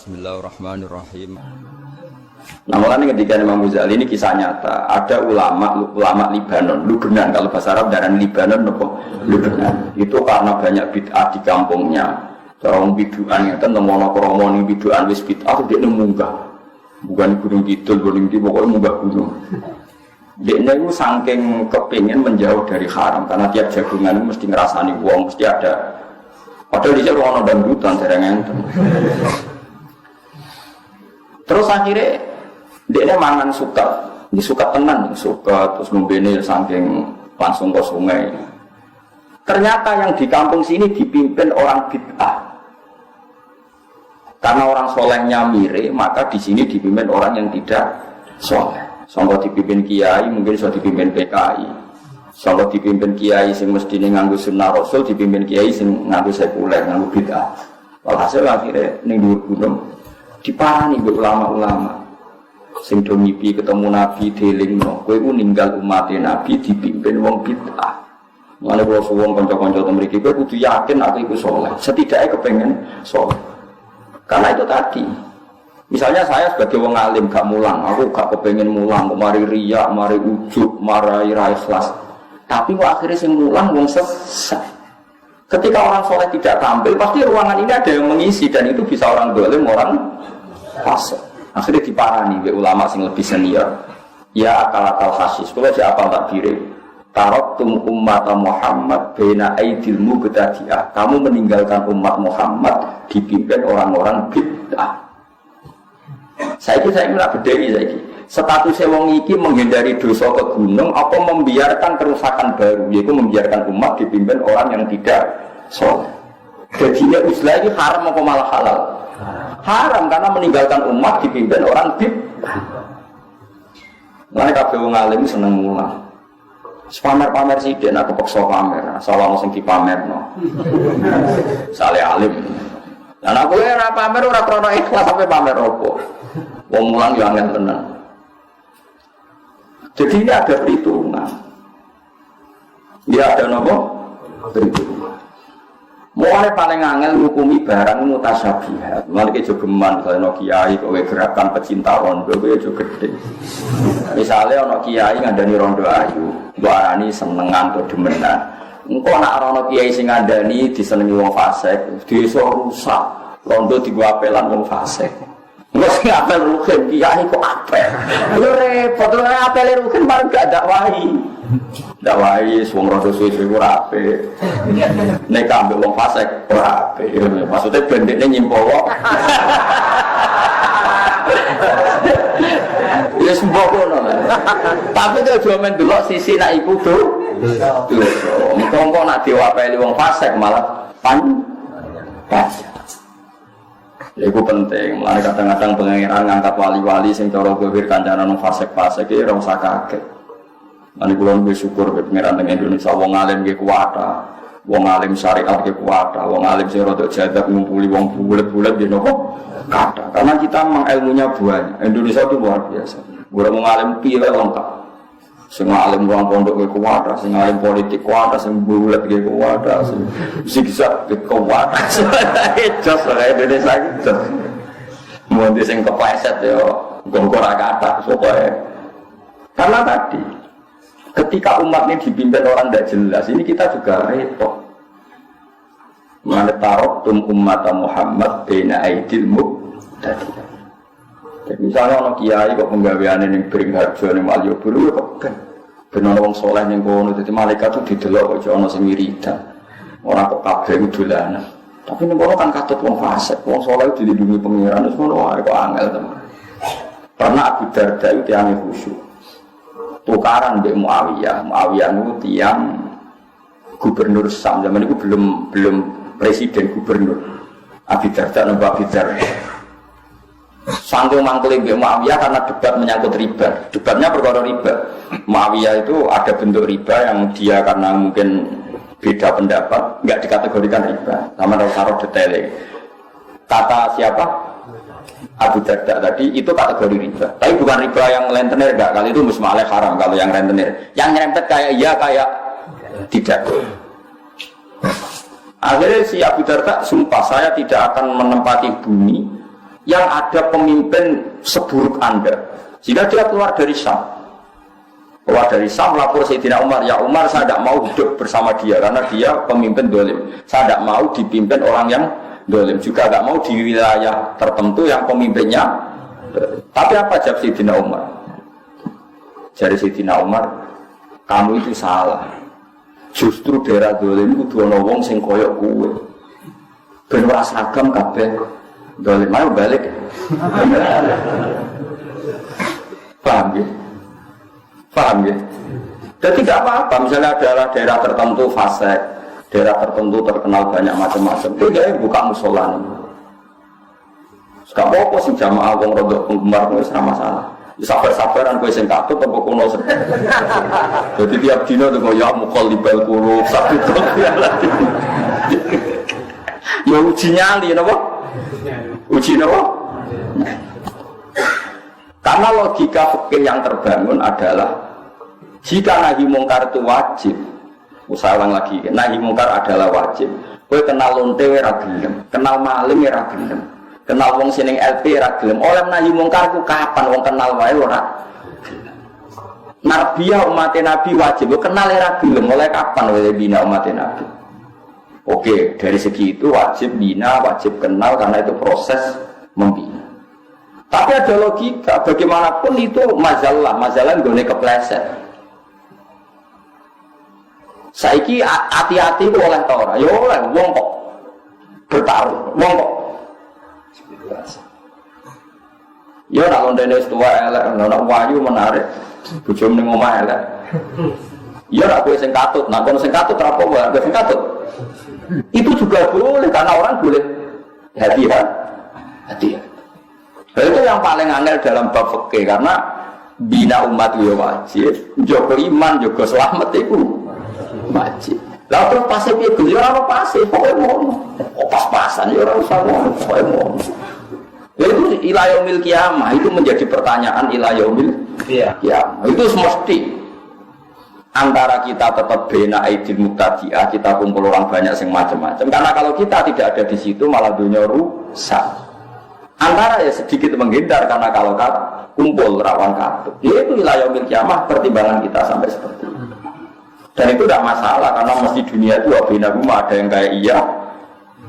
Bismillahirrahmanirrahim. Nah, mulanya ketika Imam Ghazali ini kisah nyata, ada ulama Libanon, Lubnan, kalau bahasa Arab dan Libanon, Lubnan. Itu karena banyak bid'ah di kampungnya. Orang bid'ah yang kan temono kromoni bid'ah wis bid'ah dia munggah. Bukan gunung kidul, gunung di pokoknya munggah gunung. Dia itu saking kepingin menjauh dari haram karena tiap jagungan mesti ngerasani wong, mesti ada. Padahal di sana orang dangdutan jarang enten. Terus akhirnya dia mangan suka, ini suka tenan, suka terus numbene saking langsung ke sungai. Ternyata yang di kampung sini dipimpin orang bid'ah. Karena orang solehnya mire, maka di sini dipimpin orang yang tidak soleh. Sangka dipimpin kiai, mungkin sudah dipimpin PKI. Sangka dipimpin kiai sing mestine nganggo sunnah Rasul, dipimpin kiai sing nganggo sekuler, nganggo bid'ah. Walhasil akhirnya ning dhuwur gunung diparani mbek ulama-ulama. Sing do ngipi ketemu Nabi delingno, kowe ku ninggal umat Nabi dipimpin wong bid'ah. Mulane kula suwun kanca-kanca mriki kowe kudu yakin aku iku saleh. Setidaknya kepengen saleh. Karena itu tadi. Misalnya saya sebagai wong alim gak mulang, aku gak kepengen mulang, mari riya, mari ujub, mari ra ikhlas. Tapi kok akhirnya sing mulang wong sesat. Ketika orang soleh tidak tampil, pasti ruangan ini ada yang mengisi dan itu bisa orang dolim, orang fasik. Akhirnya diparani oleh ulama yang lebih senior. Ya akal-akal khasis. Kalau siapa tak diri, taraktum umat Muhammad baina aidil mubtadi'ah. Kamu meninggalkan umat Muhammad dipimpin orang-orang bid'ah. Saya ingin bedheki saiki. Statusnya wong iki menghindari dosa ke gunung apa membiarkan kerusakan baru, yaitu membiarkan umat dipimpin orang yang tidak soleh. Jadinya Islam ini haram apa malah halal? Haram karena meninggalkan umat dipimpin orang bid'ah. Mulane kabeh wong alim seneng mulang. Pamer-pamer sithik nek kepeksa pamer, asal ana sing dipamerno. Sale alim. Lah nek kowe ora pamer ora krana ikhlas sampe pamer opo. Wong mulang yo angel tenan. Jadi ini ada perhitungan. Dia ada nopo? Perhitungan. Mulai paling angel hukumi barang mutasyabihat. Mulai kejogeman kalau kiai kowe gerakan pecinta rondo kowe aja gede. Misalnya ono kiai ngandani rondo ayu, mbok arani senengan atau demenan. Engko nek ana kiai sing ngandani disenengi wong fasik, desa rusak. Rondo digo apelan wong fasik. Wes ngapel rugen kiai kok apel. Lho repot lho apel rugen bareng gak dakwahi. Dakwahi wong rada suwe ora apik. Nek ambek wong fasik ora apik. Maksudnya bendekne nyimpowo. Ya sembah kono. Tapi kok aja men delok sisi nek iku do. Mengko nek diwapeli wong fasik malah pan. Itu penting, mulai kadang-kadang pengengiran ngangkat wali-wali sing cara gawir kancanan fasik-fasik iki ora usah kaget. Lan kula bersyukur be pengiran teng Indonesia wong alim nggih kuwata, wong alim syariat nggih kuwata, wong alim sing rada jadak ngumpuli wong bulet-bulet nggih napa kata. Karena kita memang ilmunya banyak. Indonesia itu luar biasa. Ora wong alim pilih lengkap. Sing alim wong pondok nggih kuwata, sing alim politik kuwata, sing bulet nggih kuwata, sing zigzag nggih kuwata. Jos ora Indonesia iki. Mun sing kepleset yo gongkor kata supaya. Karena tadi ketika umat ini dipimpin orang tidak jelas, ini kita juga repot. Manetarotum umat Muhammad bina aidil mubtadi'ah. Jadi misalnya orang kiai kok penggaweane ning Beringharjo ning Malioboro kok kan benar wong saleh ning kono dadi malaikat itu didelok kok ana sing wiridan. Ora kok kabeh dolanan. Tapi ning kono kan katut wong fasik, wong saleh dilindungi pangeran wis ngono wae kok angel tenan. Karena Abu Darda itu yang khusyuk. Tukaran mbek Muawiyah. Muawiyah itu tiang gubernur Sam zaman itu belum presiden gubernur. Abu Darda nembak Abu Darda. Sanggung mangkeli mbek Muawiyah karena debat menyangkut riba. Debatnya perkara riba. Muawiyah itu ada bentuk riba yang dia karena mungkin beda pendapat enggak dikategorikan riba. Sama taruh detailnya. Kata siapa? Abu Darda tadi itu kategori riba. Tapi bukan riba yang rentenir enggak. Kali itu musmaleh haram kalau yang rentenir. Yang nyerempet kayak iya kayak tidak. Akhirnya si Abu Darda sumpah saya tidak akan menempati bumi yang ada pemimpin seburuk Anda. Jika dia keluar dari Syam, lapor Sayyidina Umar, ya Umar, saya tidak mau hidup bersama dia karena dia pemimpin dolim. Saya tidak mau dipimpin orang yang dolim, juga tidak mau di wilayah tertentu yang pemimpinnya. Tapi apa jawab Sayyidina Umar? Jadi Sayyidina Umar, kamu itu salah. Justru daerah dolim itu ana wong sing koyok kowe. Ben ora seragam kabeh. Dolim mau balik. Paham ya? Paham ya? Jadi tidak apa-apa, misalnya adalah daerah tertentu fasik, daerah tertentu terkenal banyak macam-macam, itu dia buka musola nih. Gak apa-apa sih jamaah wong rodok penggemar itu sama masalah. Sabar-sabaran kowe sing katut apa kuno sing. Jadi tiap dino tuh ya muqallibal qulub sabit ya. Ya uji nyali napa? Uji napa? Karena logika fikih yang terbangun adalah jika nahi mungkar itu wajib, usahawan lagi, nahi mungkar adalah wajib. Kowe kenal lonte ora gelem, kenal maling ora gelem, kenal wong sing LP ora gelem. Oleh nahi mungkar ku kapan wong kenal wae ora? Narbiyah umat Nabi wajib, kenal ora gelem, oleh kapan wae bina umat Nabi? Oke, dari segi itu wajib bina, wajib kenal karena itu proses membina. Tapi ada logika, bagaimanapun itu mazalah gone kepleset. Saiki hati-hati itu oleh ta ora? Ya oleh wong kok bertaruh, wong kok. Ya ora londene wis tuwa elek, ora wayu menarik. Bojo ning omah elek. Ya ora kowe sing katut, nah kono sing katut ora apa-apa, kowe sing katut. Itu juga boleh karena orang boleh hati-hati. Itu yang paling angel dalam bab fikih karena bina umat itu wajib, jaga iman, jaga selamat itu wajib. Lah terus pasif itu ya ora pasif, pokoke ngono. Pas-pasan ya ora usah ngono, pokoke ngono. Itu ila yaumil kiamah itu menjadi pertanyaan ila yaumil kiamah. Itu semesti antara kita tetap bina aidil muqtadi'ah, kita kumpul orang banyak yang macam-macam. Karena kalau kita tidak ada di situ malah dunia rusak. Antara ya sedikit menghindar karena kalau kumpul rawan katut. Itu wilayah yaumil kiamah pertimbangan kita sampai seperti itu. Dan itu tidak masalah karena mesti dunia itu bina rumah ada yang kayak iya,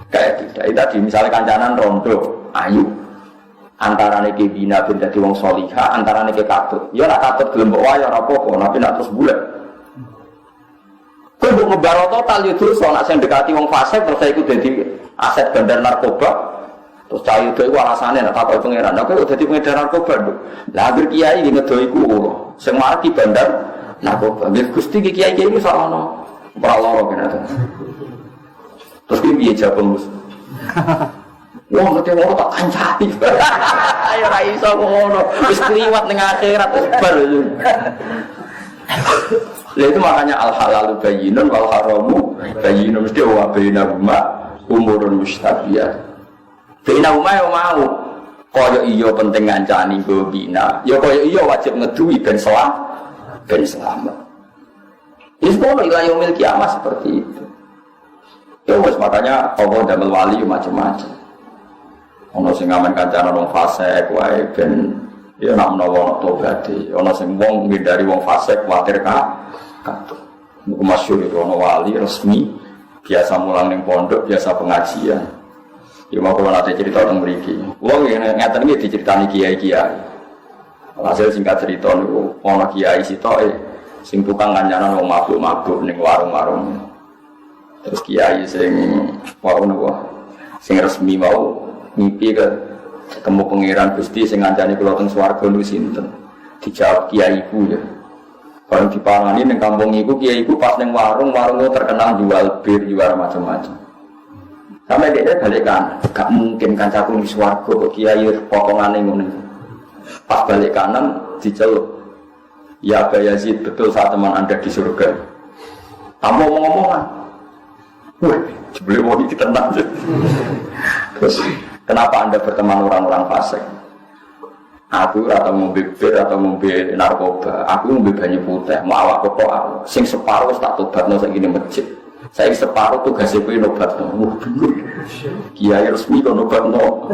kayak tidak. Itu tadi misalnya kancanan rondo, ayu. Antara niki bina bin dadi wong solihah, antara niki katut. Ya nak katut gelem mbok wae ora apa-apa, tapi nak terus bulet. Kowe mbok ngebaro total yo terus ana sing dekati wong fasik terus iku dadi aset bandar narkoba. Terus cah itu alasane nek takok pangeran. Nek kok dadi pengedar narkoba lho. Lah agar kiai ngedo iku lho. Sing marki bandar narkoba. Nggih Gusti kiai iki salah ono. Ora loro kene. Terus ki piye jawab Gus? Wong nek ora tak kancani. Ayo ra iso ngono. Wis kliwat ning akhirat wis bar. Lha itu makanya al halalu bayyinun wal haramu bayyinun mesti wa bainahuma umurun mustabihat. Bina umah yang mau kaya iya penting ngancani go bina ya kaya iya wajib ngeduwi ben selamat. Itu ila yaumil kiamah seperti itu. Ya wis makanya Allah damel wali macam-macam. Ono sing ngamen kancanan wong fasik wae ben ya nak menawa tobaté. Ono sing wong ngindari wong fasik kuwatir katut. Muga masyhur itu ono wali resmi biasa mulang ning pondok, biasa pengajian. Ya mau kalau nanti cerita tentang meriki, uang yang ngeten ini diceritani kiai. Hasil singkat cerita nih, orang kiai sitoe, sing tukang kancanan wong mabuk ning warung-warung. Terus kiai sing sing resmi mau mimpi ketemu pangeran Gusti sing ngancani kula teng swarga niku sinten? Dijawab kiai iku ya. Bareng dipangani ning kampung iku kiai iku pas ning warung itu terkenal jual bir, jual macam-macam. Sampai dia balikan, gak mungkin kancaku di swarga kok kiai potongane ngono. Pas balik kanan diceluk. Ya Aba Yazid, betul saat teman Anda di surga. Kamu ngomong-ngomongan. Wah, jebule wong iki tenang. Terus kenapa Anda berteman orang-orang fasik? Aku atau ngombe bir atau ngombe narkoba, aku ngombe banyu putih, mau awak kok sing separuh tak tobatno sak ngene masjid. Saya separuh tugas itu nobat, bingung. Kiai resmi kok nobat no.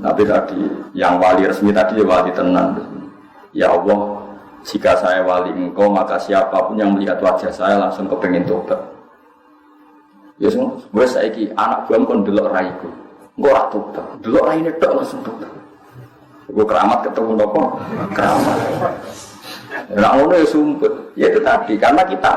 Tapi tadi yang wali resmi tadi ya wali tenan. Ya Allah, jika saya wali engkau maka siapapun yang melihat wajah saya langsung kepengen tobat. Ya semua, gue saiki anak gue kon delok raiku. Gue ora tobat. Delok raine tok langsung tobat. Gue keramat ketemu nopo? Keramat. Nah, ngono ya sumpet. Ya itu tadi karena kita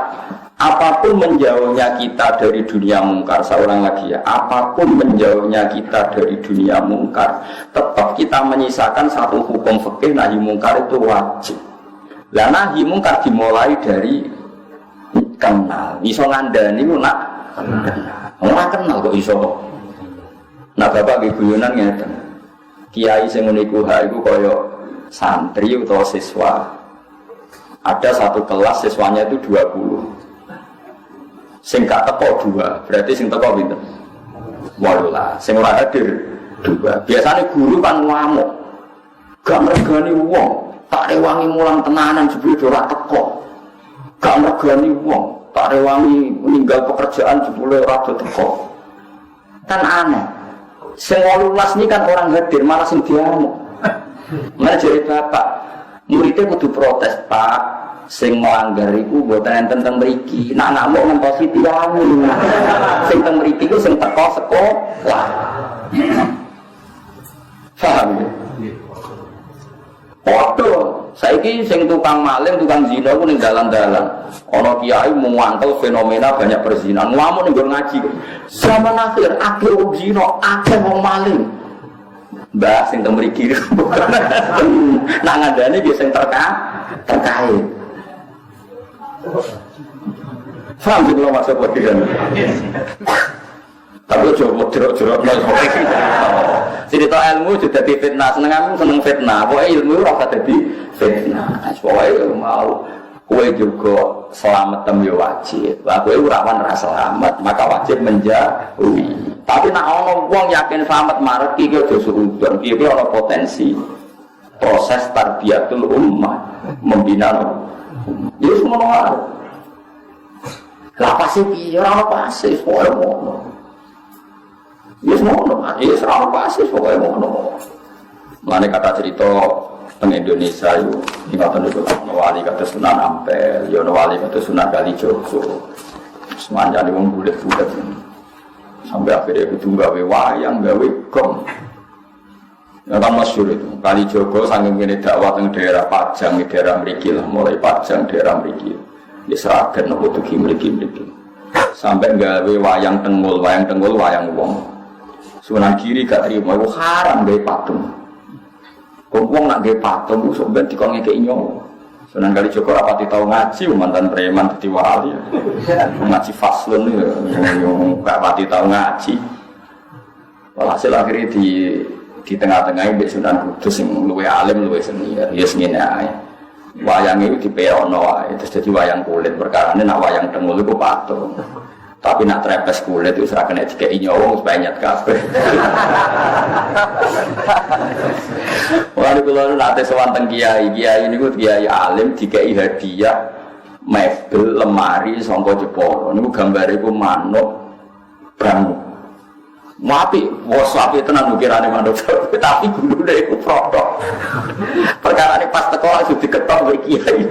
apapun menjauhnya kita dari dunia mungkar, seorang lagi ya, apapun menjauhnya kita dari dunia mungkar, tetap kita menyisakan satu hukum fikih nahi mungkar itu wajib. Lah nahi mungkar dimulai dari kenal. Iso ngandani ku nak ora kenal kok iso. Nah bapak nggih guyonan ngeten. Kiai sing ngene iku ha iku kaya santri utawa siswa. Ada satu kelas siswanya itu 20. Sing gak teko 2, berarti sing teko pinten? 18. Sing ora hadir 2. Biasanya guru kan ngamuk. Gak ngregani wong, tak rewangi mulang tenanan jebule ora teko. Gak ngregani wong, tak rewangi meninggal pekerjaan jebule ora teko. Kan aneh. Sing 18 ini kan orang hadir malah sing diamuk. Mana jadi bapak, muridnya kudu protes, Pak. Sing melanggar iku mboten enten teng mriki. Nek ngamuk ngentosi tiyang. Sing teng mriki iku sing teko sekolah. Paham ya? Waduh, saiki sing tukang maling, tukang zina ku ning dalan-dalan. Ana kiai muantel fenomena banyak perzinahan. Ngamuk ning ngaji. Zaman akhir akeh wong zina, akeh wong maling. Mbah sing teng mriki. Nak ngandani ki sing terkait. Faham sih kalau masuk bagian. Tapi coba jerok-jerok cerita ilmu juga di fitnah. Seneng fitnah. Pokoknya ilmu rasa jadi fitnah. Pokoknya mau kue juga selamat temu wajib. Kue urawan rasa selamat, maka wajib menjauhi. Tapi nak ono wong yakin selamat marek iki aja suudon. Iki ono potensi proses tarbiyatul ummah, membina ya semua orang. Lah pasti piye ora pasti pokoke ngono. Ya semua ya ora pasti pokoke ngono. Mane kata cerita teng Indonesia itu ngoten niku wali kata Sunan Ampel, ya wali kata Sunan Kalijogo. Semanjane wong bulet-bulet. Sampai akhirnya kudu gawe wayang, gawe gong. Ya kan masyhur itu. Kalijogo saking ngene dakwah teng daerah Pajang, daerah mriki lah, mulai Pajang daerah mriki. Ya Sragen nopo tugi mriki. Sampai gawe wayang tenggul, wayang wong. Sunan Giri gak trimo, iku haram gawe patung. Wong nak gawe patung sok ben dikon ngekeki nyawa. Sunan Kalijogo rapati tau ngaji, mantan preman dadi wali. Ngaji faslun yo gak pati tau ngaji. Walhasil akhirnya di tengah-tengah ini Sunan Kudus yang luwe alim, luwe senior, ya ngene ae. Wayang itu diperono ae, terus jadi wayang kulit. Perkarane nak wayang tengul itu patung. Tapi nak trepes kulit itu ora kena dikeki nyawa wis banyak kabeh. Wah niku lho nate sowan teng kiai niku kiai alim dikeki hadiah mebel lemari saka Jepara. Niku gambare iku manuk bangun. Mati, bos api tenan ukirane manuk, tapi gulune iku produk. Perkara ini pas teko langsung diketok kowe kiai.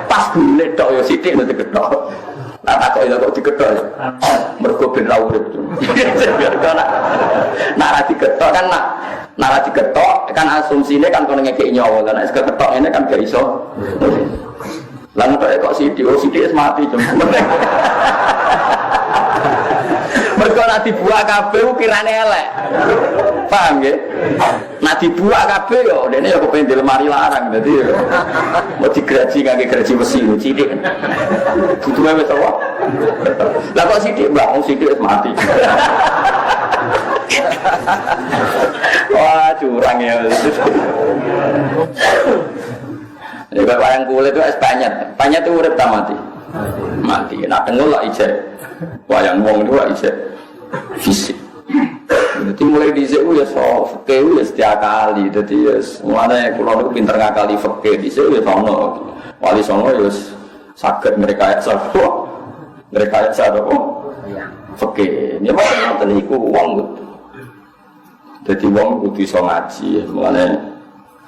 Pas gulune tok ya sithik nek diketok. Nah tak kok diketok. Mergo ben ra urip. Nak diketok kan nak diketok kan asumsine kan kono ngekeki nyawa. Lah nek diketok ngene kan gak iso. Lah kok sithik wis mati jeng. Mergo nek dibuak kabeh ukirane elek. Paham nggih? Nek dibuak kabeh yo dene yo kepen di lemari larang dadi yo. Mau digraji kangge graji besi cilik. Butuhe wis apa? Lah kok sithik, Mbak, wong sithik wis mati. Wah, curang ya. Ya kok wayang kulit itu es panyat itu urip ta mati. Mati. Nah tengul lah ijek. Wayang wong itu lah ijek fisik. Jadi mulai dhisik ya fikih ya setiap kali. Jadi ya mulane kula niku pinter ngakali fikih dhisik ya sono. Wali sono ya saged ngrekayat sarwa. Ngrekayat sarwa. Fikih. Ya ngoten niku wong. Jadi wong kudu iso ngaji, mulane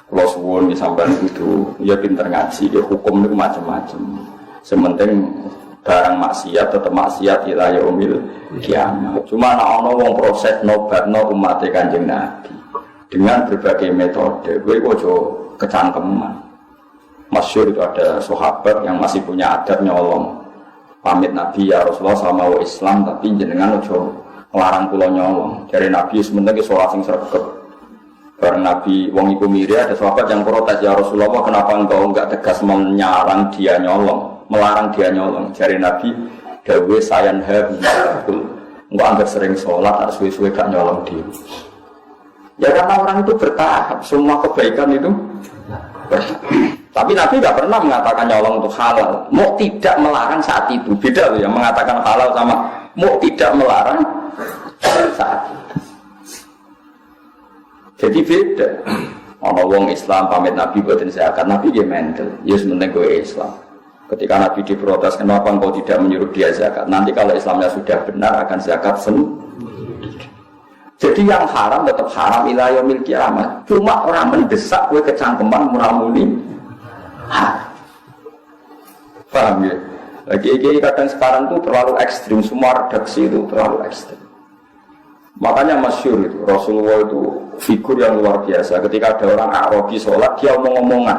kula suwun sampeyan kudu ya pinter ngaji, ya hukum niku macam-macam. Sementing barang maksiat tetap maksiat ila yaumil kiamat. Cuma ana wong proses nobatno umat Kanjeng Nabi dengan berbagai metode. Kowe ojo kecangkeman. Masyhur itu ada sahabat yang masih punya adab nyolong. Pamit Nabi ya Rasulullah sama wa Islam tapi jenengan ojo ngelarang kula nyolong. Dari Nabi sementing salat sing sregep. Bareng Nabi wong iku miri ada sahabat yang protes, ya Rasulullah kenapa engkau enggak tegas menyarang dia nyolong, melarang dia nyolong. Dari Nabi dawuhe sayan habul. Engkau anggap sering sholat harus suwe-suwe gak nyolong dia. Ya karena orang itu bertahap, semua kebaikan itu bertahap. Tapi Nabi tidak pernah mengatakan nyolong itu halal. Mau tidak melarang saat itu. Beda loh yang mengatakan halal sama mau tidak melarang saat itu. Jadi beda. Ono wong Islam pamit Nabi buatin zakat, Nabi dia mental. Ya sebenarnya gue Islam. Ketika Nabi diprotes, kenapa engkau tidak menyuruh dia zakat? Nanti kalau Islamnya sudah benar akan zakat sendiri. Jadi yang haram tetap haram ila yaumil kiamat. Cuma orang mendesak gue kecangkeman muramuni. Paham ya? Lagi kadang sekarang tuh terlalu ekstrim, semua redaksi itu terlalu ekstrim. Makanya masyhur itu Rasulullah itu figur yang luar biasa. Ketika ada orang Arabi sholat, dia omong-omongan.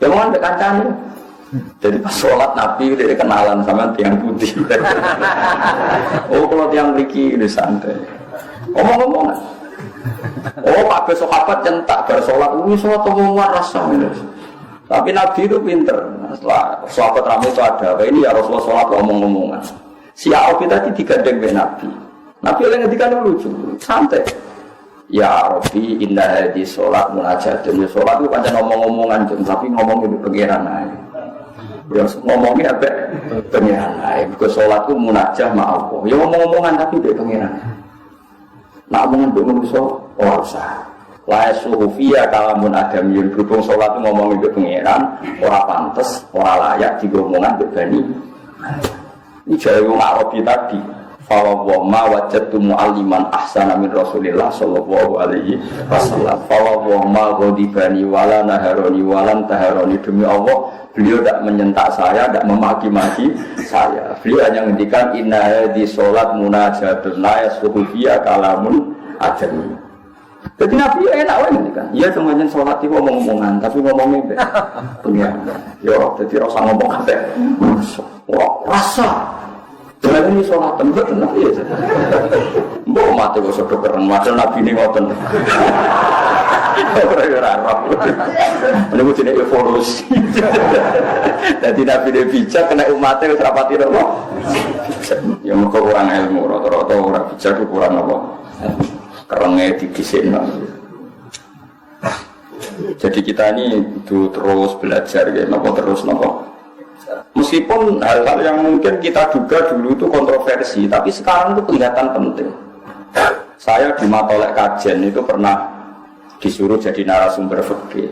Dia omongan dekat kancane. Jadi pas sholat Nabi dia kenalan sama tiang putih. Oh kalau tiang mriki ini santai. Omong-omongan. Oh kabeh sahabat centak bar sholat, sholat omongan rasa ini. Tapi Nabi itu pinter. Setelah sahabat ramai itu ada, ini ya Rasulullah sholat omong-omongan. Si Arabi tadi digandeng oleh Nabi. Nabi oleh ngedikan lucu, santai. Ya Rabbi inna hadhi sholat munajatun. Ya sholat itu pancen ngomong-ngomongan, tapi ngomong itu pengiran aja. Ya ngomongnya apa? Pengiran aja. Because sholat itu munajah ma'allah. Ya ngomong-ngomongan tapi itu pengiran. Nak omongan itu manusia, oh usah. La suhufiyya kalamun adamiyun. Berhubung sholat itu ngomong itu pengiran, orang pantas, orang layak digomongan berbani. Ini jauh yang Arabi tadi. Fawwama wajadtu mu'alliman ahsana min Rasulillah sallallahu alaihi wasallam. Fawwama ghadibani wala naharoni walan taharoni. Demi Allah, beliau tidak menyentak saya, tidak memaki-maki saya. Beliau hanya menghentikan inna hadhi sholat munajatun la yasluhu fiha kalamun adami. Jadi Nabi enak wae ngendikan. Iya cuma jen sholat itu ngomong-ngomongan, tapi ngomongnya pengen. Yo, jadi rasa ngomong kabeh. Wah, rasa jadi ini sholat tempat tenang ya. Mbok mati kok sudah keren, macam Nabi ini ngoten. Orang-orang Arab. Menunggu jenis evolusi. Jadi Nabi ini bijak, kena umatnya serapati apa? Ya mereka kurang ilmu, rata-rata orang bijak itu kurang apa? Kerengnya digisin. Jadi kita ini itu terus belajar, ya, terus nopo. Meskipun hal-hal yang mungkin kita duga dulu itu kontroversi, tapi sekarang itu kelihatan penting. Saya di Matolek Kajen itu pernah disuruh jadi narasumber fikih.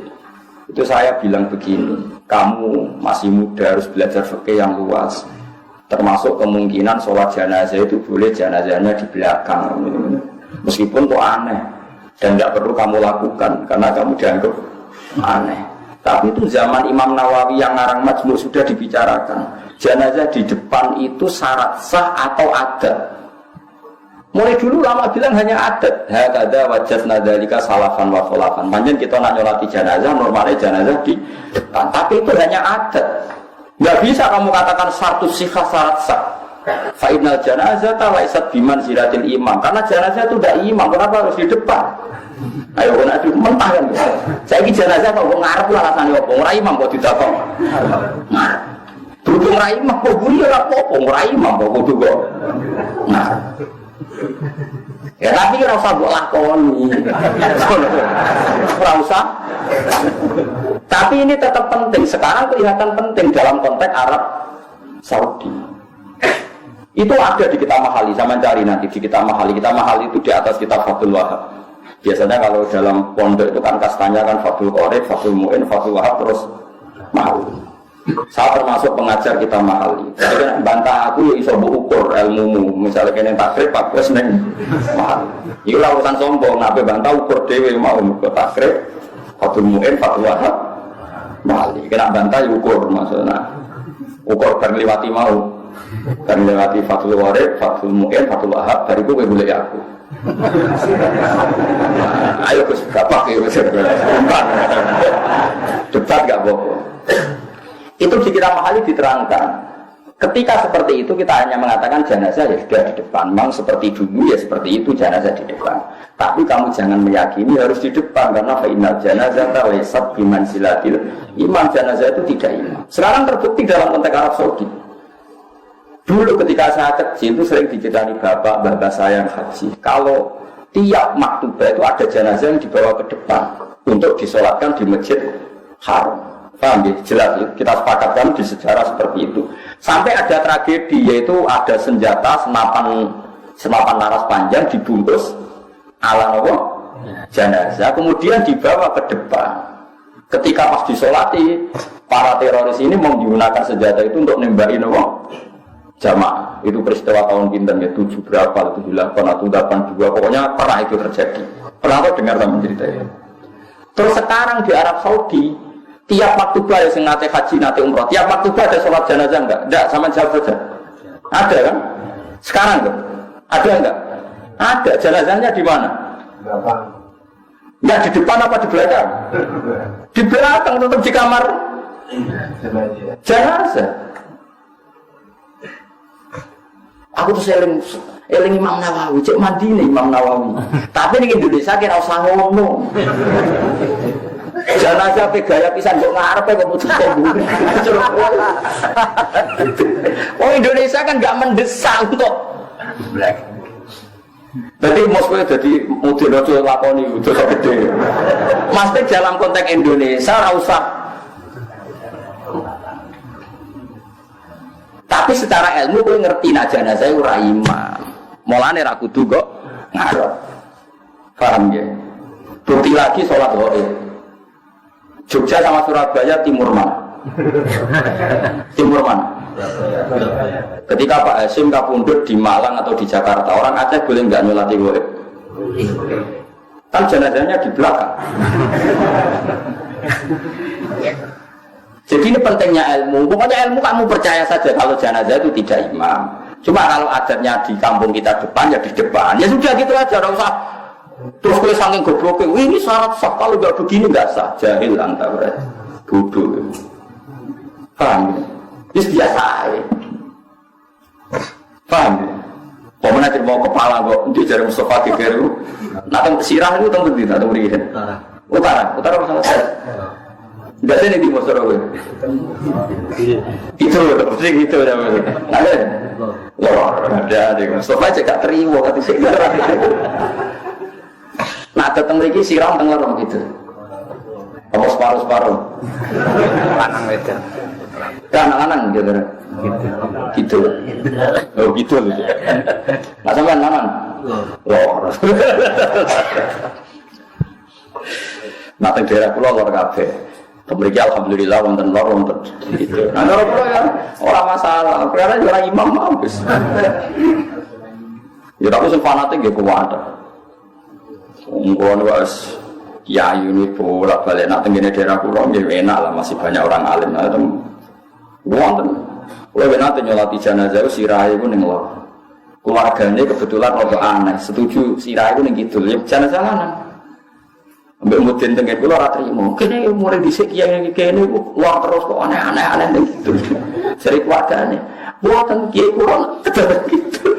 Itu saya bilang begini, kamu masih muda harus belajar fikih yang luas. Termasuk kemungkinan sholat jenazah itu boleh jenazahnya di belakang. Meskipun itu aneh dan tidak perlu kamu lakukan karena kamu dianggap aneh. Tapi itu zaman Imam Nawawi yang ngarang Majmu' sudah dibicarakan. Jenazah di depan itu syarat sah atau adat. Mulai dulu lama bilang hanya adat. Hakada wajadna dzalika salafan wa khulafan. Panjen kita nak nyolati jenazah, normalnya jenazah di depan. Tapi itu hanya adat. Enggak bisa kamu katakan satu sifat syarat sah. Fa innal janazata laisat biman ziratil imam. Karena jenazah itu tidak imam, kenapa harus di depan? Ayo nak di mentah kan. Saya ini jenazah kok ngarep lah rasane opo. Ora imam kok didakok. Ngarep. Berhubung ora imam kok buri ora apa-apa, ora imam kok kudu kok. Ngarep. Ya tapi ora usah mbok lakoni. Ora usah. Tapi ini tetap penting. Sekarang kelihatan penting dalam konteks Arab Saudi. Itu ada di Kitab Mahali, sama cari nanti di Kitab Mahali. Kitab Mahali itu di atas Kitab Fathul Wahab. Biasanya kalau dalam pondok itu kan kastanya kan Fathul Qorib, Fathul Mu'in, Fathul Wahab terus Mahali. Saya termasuk pengajar kita mahali. Jadi kan bantah aku ya iso ukur ilmumu. Misalnya kene takrib Pak wis ning mahal. Iku lah urusan sombong, nabe bantah ukur dhewe mau ke takrib. Fatul Mu'in, Fatul Wahab mahali. Kena bantah ya ukur maksudnya. Ukur berliwati mau. Berliwati Fatul Warib, Fatul Mu'in, Fatul Wahab dari kowe golek aku. Ayo Gus gapak ya wis. Debat gak apa-apa. Itu di kita mahali diterangkan. Ketika seperti itu kita hanya mengatakan jenazah ya sudah di depan. Memang seperti dulu ya seperti itu jenazah di depan. Tapi kamu jangan meyakini harus di depan karena fa'innal janazah laysat bimanzilatil imam. Jenazah itu tidak imam. Sekarang terbukti dalam konteks Arab Saudi. Dulu ketika saya kecil itu sering diceritani bapak saya yang haji. Kalau tiap maktubah itu ada jenazah yang dibawa ke depan untuk disolatkan di masjid Haram. Paham ya? Jelas ya? Kita sepakatkan di sejarah seperti itu. Sampai ada tragedi yaitu ada senjata senapan laras panjang dibungkus ala apa? Jenazah kemudian dibawa ke depan. Ketika pas disolati para teroris ini menggunakan senjata itu untuk nembakin apa? Jamaah. Itu peristiwa tahun pinten ya 7 berapa 78 atau 82 pokoknya pernah itu terjadi. Pernah kau dengar sama cerita ya? Terus sekarang di Arab Saudi tiap maktubah yang nate haji, nate umroh, tiap maktubah ada sholat jenazah enggak? Enggak, sama jawab saja. Ada kan? Sekarang enggak? Ada enggak? Ada, jenazahnya di mana? Ya di depan apa di belakang? Di belakang, tetap di kamar jenazah. Aku tuh eling Imam Nawawi, cek mandi nih Imam Nawawi. Tapi di Indonesia kira usah ngomong. Jenazah pe gaya pisan kok ngarepe kok putus pemburu. Oh Indonesia kan enggak mendesak untuk black. Jadi Moskow jadi model aja lakoni dosa gede. Mesti dalam konteks Indonesia ora usah. Tapi secara ilmu kowe ngerti nak jenazah ora imam. Mulane ra kudu kok ngarep. Paham ya? Bukti lagi salat ghaib. Jogja sama Surabaya timur mana? Timur mana? Ketika Pak Hasyim kapundhut di Malang atau di Jakarta, orang Aceh boleh nggak nyolati ghaib? Kan jenazahnya di belakang. Jadi ini pentingnya ilmu. Pokoknya ilmu kamu percaya saja kalau jenazah itu tidak imam. Cuma kalau adatnya di kampung kita depan ya di depan. Ya sudah gitu aja, enggak usah. Terus kalau saking gobloknya, ini syarat sah, kalau nggak begini nggak sah, jahil anda berarti, bodoh. Paham ya? Ini biasa ya. Paham ya? Pemenang terima kepala kok, untuk jari Mustafa Gegeru. Nah, sirah itu tentu tidak, tentu berikan. Utara masalah saya. Nggak sih nih di Mosorowe. Itu, pasti gitu ya maksudnya. Ada? Loh, ada. Mustafa aja gak terima, kata sih. Nah, datang lagi siram tengah orang gitu. Apa separuh-separuh? Lanang itu. Lanang gitu. Gitu. Oh gitu. Nah, sampai lanang. Lor. Nah, teng daerah kula lor kabeh. Mriki alhamdulillah wonten lor wonten gitu. Nah, lor kula ya ora masalah. Karena ora imam habis. Ya tapi sing fanatik ya kuat. Nggon wis kiai ini bolak-balik nak tengene daerah kula nggih enak lah masih banyak orang alim. Nah, wonten. Kowe nate nyolati jenazah sirahe iku ning lor. Keluargane kebetulan rada aneh, setuju sirahe iku ning kidul. Ya jenazah lanang. Ambek mudin tengene kula ora trimo. Kene umure dhisik kiai kene luar terus kok aneh-aneh ning kidul. Seri keluargane. Mboten kiai kula kedadak kidul.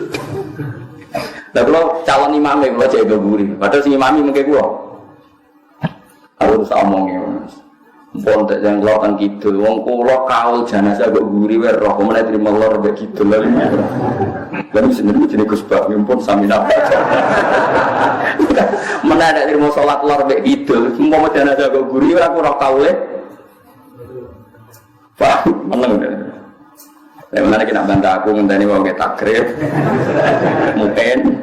Lah kalau calon imam kalau jaga guri, padahal si imami mungkin gua harus omongnya, pun tak jangan lakukan gitu. Wong kulo kau jenazah gak guri, roh mana terima lor begitu lah. Lalu sendiri jenis kusbah, pun samina. Mana ada terima sholat lor begitu, semua jenazah gak guri, aku roh kau le. Pak, mana udah? Mana kita bantah aku ngenteni wong takrib, mungkin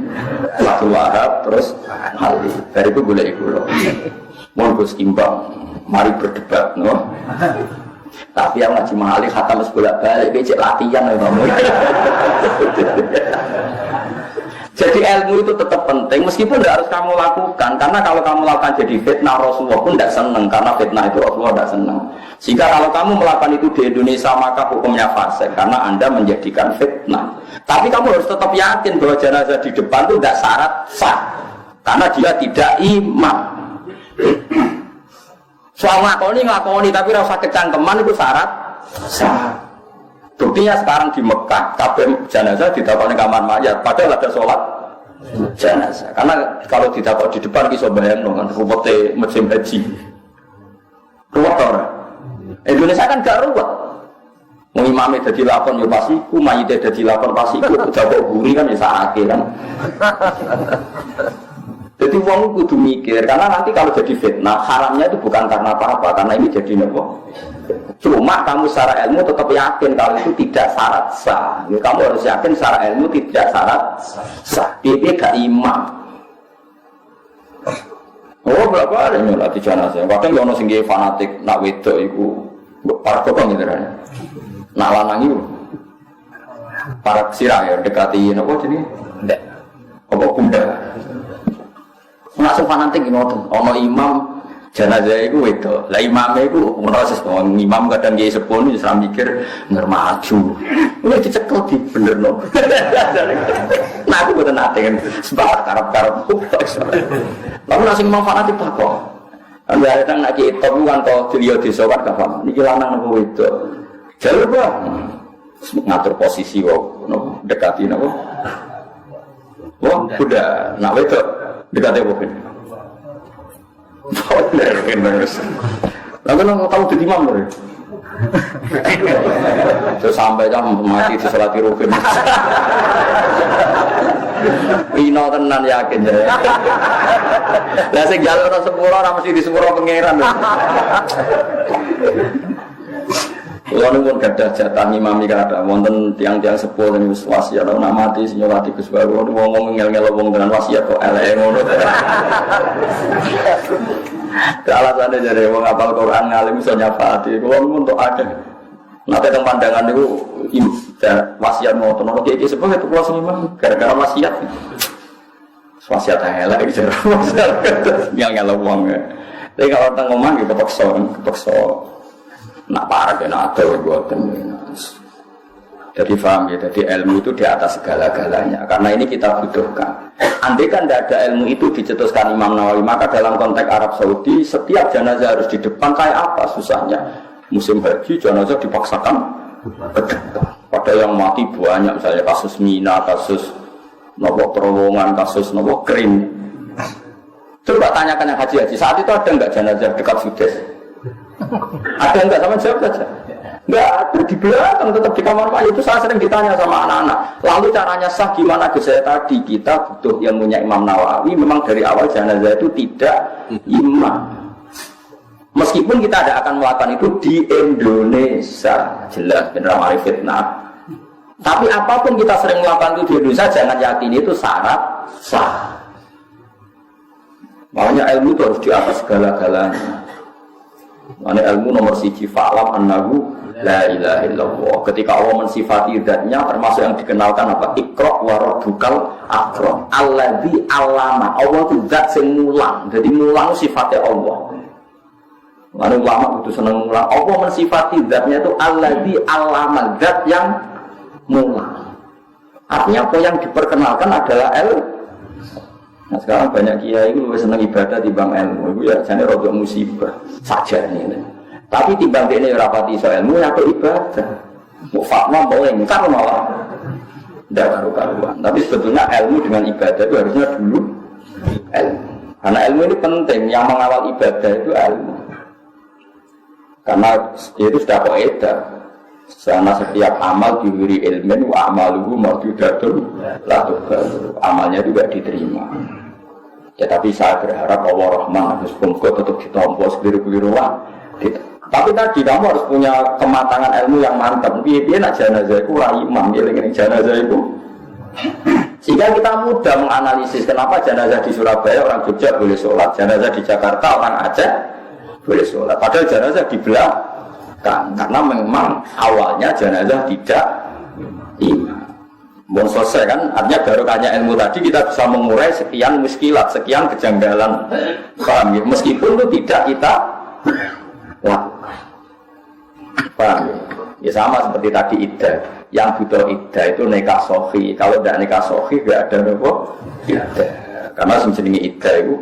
Fatul Wahab terus Hali. Dari itu boleh ikut loh. Mohon Gus imbang, mari berdebat, no. Tapi yang ngaji mahali khatam bolak-balik becek latihan ya kamu. Jadi ilmu itu tetap penting meskipun tidak harus kamu lakukan, karena kalau kamu lakukan jadi fitnah, Rasulullah pun tidak senang, karena fitnah itu Rasulullah tidak senang. Sehingga kalau kamu melakukan itu di Indonesia maka hukumnya fasik, karena Anda menjadikan fitnah. Tapi kamu harus tetap yakin bahwa jenazah di depan itu tidak syarat sah, karena dia tidak imam. Soal ngakoni tapi rasa kecangkeman itu syarat sah. Buktinya sekarang di Mekah, kabeh jenazah ditakoni kamar mayat, padahal ada sholat jenazah. Karena kalau ditakoni di depan bisa bayang dengan ruwete musim haji. Ruwet orang. Indonesia kan gak ruwet. Mau imamnya jadi lakon ya pasiku, mayitnya jadi lakon pasiku, jawab guri kan ya sakit kan. Jadi wong kudu mikir, karena nanti kalau jadi fitnah, haramnya itu bukan karena apa-apa, karena ini jadi nopo. Cuma kamu secara ilmu tetap yakin kalau itu tidak syarat sah. Ya, kamu harus yakin secara ilmu tidak syarat sah. Dia gak imam. Oh berapa ada yang latih jenazah? Kadang yang orang fanatik nak wedok itu para kokong gitu kan? Nak lanang itu para sirah ya dekati apa jadi? Tidak. Apa bunda? Nak fanatik gitu, ono imam. Jenazah itu wedok, lah imamnya itu proses imam kadang dia sepuluh itu serang mikir ngermaju, udah dicekel di bener no. Nah aku betul nanti kan sebarat karap. Lalu nasi imam fanatik tak kok. Anda datang nak kita bukan kau beliau disokat kapan? Niki lanang nopo wedok, jalur bah ngatur posisi kok, dekati nopo. Wah udah nak wedok dekati apa? Bener. Lalu nggak tahu jadi imam loh. Terus sampai jam mati di sholat rukun. Rino tenan yakin ya. Lah sing jalur sepuro ora mesti di sepuro pangeran. Kalau pun gadah jatah imami kada, wonten tiang-tiang sepuh dan wasiat, nak mati senyolati Gus Baru, ngomong ngel-ngel wong dengan wasiat kok elek ngono. Alasannya jadi wong hafal Quran ngalim iso nyafaati, kalau pun untuk ada. Nanti teng pandangan itu wasiat ngoten, ono iki sepuh itu kulo imam gara-gara wasiat. Wasiat elek iki jero wasiat ngel-ngel wong. Tapi kalau teng omah iki kepeksa. Nak parah kena ada buatan. Jadi paham ya, jadi ilmu itu di atas segala-galanya. Karena ini kita butuhkan. Andai kan tidak ada ilmu itu dicetuskan Imam Nawawi, maka dalam konteks Arab Saudi setiap jenazah harus di depan. Kayak apa susahnya? Musim haji jenazah dipaksakan ke depan. Padahal yang mati banyak, misalnya kasus Mina, kasus nopo terowongan, kasus nopo krim. Coba tanyakan yang haji saat itu ada nggak jenazah dekat Sudes? Ada enggak sama jawab saja? Enggak ada, di belakang tetap di kamar mayat. Itu saya sering ditanya sama anak-anak. Lalu caranya sah gimana? Saya tadi kita butuh yang punya Imam Nawawi. Memang dari awal jenazah itu tidak imam. Meskipun kita tidak akan melakukan itu di Indonesia, jelas benar mari fitnah. Tapi apapun kita sering melakukan itu di Indonesia, jangan yakin itu syarat sah. Makanya ilmu itu harus di atas segala-galanya. Ini ilmu nomor siji fa'lam annahu la ilaha illallah. Ketika Allah mensifati zatnya termasuk yang dikenalkan apa? Iqra wa rabbukal akram. Alladzi 'allama. Allah itu zat sing mulang. Jadi mulang sifatnya Allah. Lalu ulama itu senang mulang. Allah mensifati zatnya itu alladzi 'allama, zat yang mulang. Artinya apa yang diperkenalkan adalah ilmu. Nah sekarang banyak kiai itu lebih senang ibadah timbang ilmu. Itu ya jadi rodok musibah saja ini. Tapi timbang ini rapati iso ilmu ya ke ibadah. Mufakna boleh engkar malah tidak karu-karuan. Tapi sebetulnya ilmu dengan ibadah itu harusnya dulu ilmu. Karena ilmu ini penting. Yang mengawal ibadah itu ilmu. Karena itu sudah kaidah. Karena setiap amal diberi ilmu, amaluhu marjudatun la tuqbal. Amalnya juga diterima. Ya tapi saya berharap Allah Rahman harus bungkuk tetap ditompo sekeliru-keliru lah. Tapi tadi kamu harus punya kematangan ilmu yang mantap. Piye-piye nak jenazah itu ora imam, ngeling jenazah itu. Sehingga kita mudah menganalisis kenapa jenazah di Surabaya orang Jogja boleh sholat, jenazah di Jakarta orang Aceh boleh sholat. Padahal jenazah di karena memang awalnya jenazah tidak imam. Mau selesai kan, artinya barokahnya ilmu tadi kita bisa mengurai sekian muskilat, sekian kejanggalan, paham ya? Meskipun itu tidak kita lakukan, paham ya? Ya sama seperti tadi iddah, yang butuh iddah itu nikah sohi, kalau tidak nikah sohi tidak ada apa iddah, karena sebenarnya iddah itu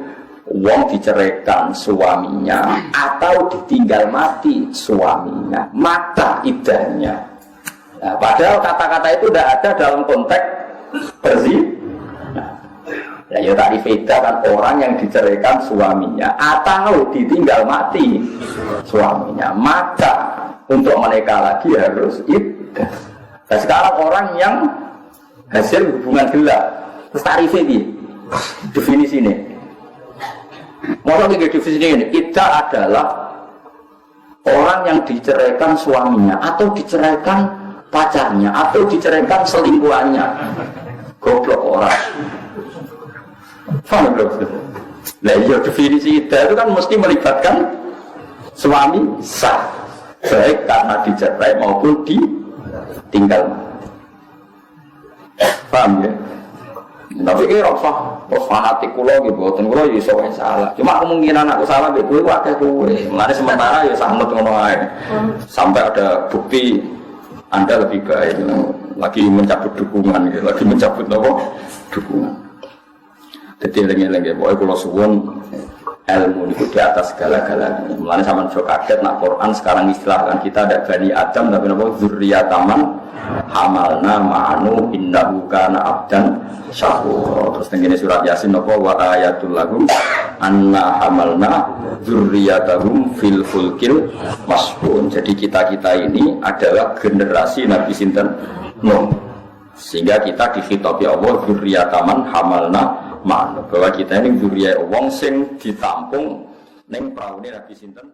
uang diceraikan suaminya atau ditinggal mati suaminya, maka iddahnya. Nah, padahal kata-kata itu tidak ada dalam konteks berzina. Nah, ya tadi beda kan orang yang diceraikan suaminya atau ditinggal mati suaminya, maka untuk menikah lagi harus iddah. Nah, sekarang orang yang hasil hubungan gelap, terus tarifnya ini, definisi ini. Mau definisi ini, iddah adalah orang yang diceraikan suaminya atau diceraikan pacarnya atau diceraikan selingkuhannya. Goblok orang. Paham belum? Nah, iya definisi iddah itu kan mesti melibatkan suami sah, baik karena dicerai maupun ditinggal. Paham ya? Tapi kira fanatik kula nggih boten kula ya iso salah. Cuma kemungkinan aku salah mbek kowe akeh kowe. Mulane sementara ya samut ngono ae. Sampai ada bukti Anda lebih baik, lagi mencabut dukungan, lagi mencabut apa? Dukungan. Jadi lengi-lengi, pokoknya kalau suwun ilmu itu di atas segala-galanya. Mulanya sama juga kaget, nak Quran sekarang istilahkan kita ada Bani Adam, tapi apa? Zurriyataman hamalna ma'anu innahu kana abdan syakura. Terus tengene surat Yasin apa? Wa ayatul lahum anna hamalna zurriyatahum fil fulkil masbun. Jadi kita-kita ini adalah generasi Nabi sinten Nuh. Sehingga kita dikhitabi Allah zurriyataman hamalna ma'anu, bahwa kita ini zuriyah wong sing ditampung ning praune Nabi sinten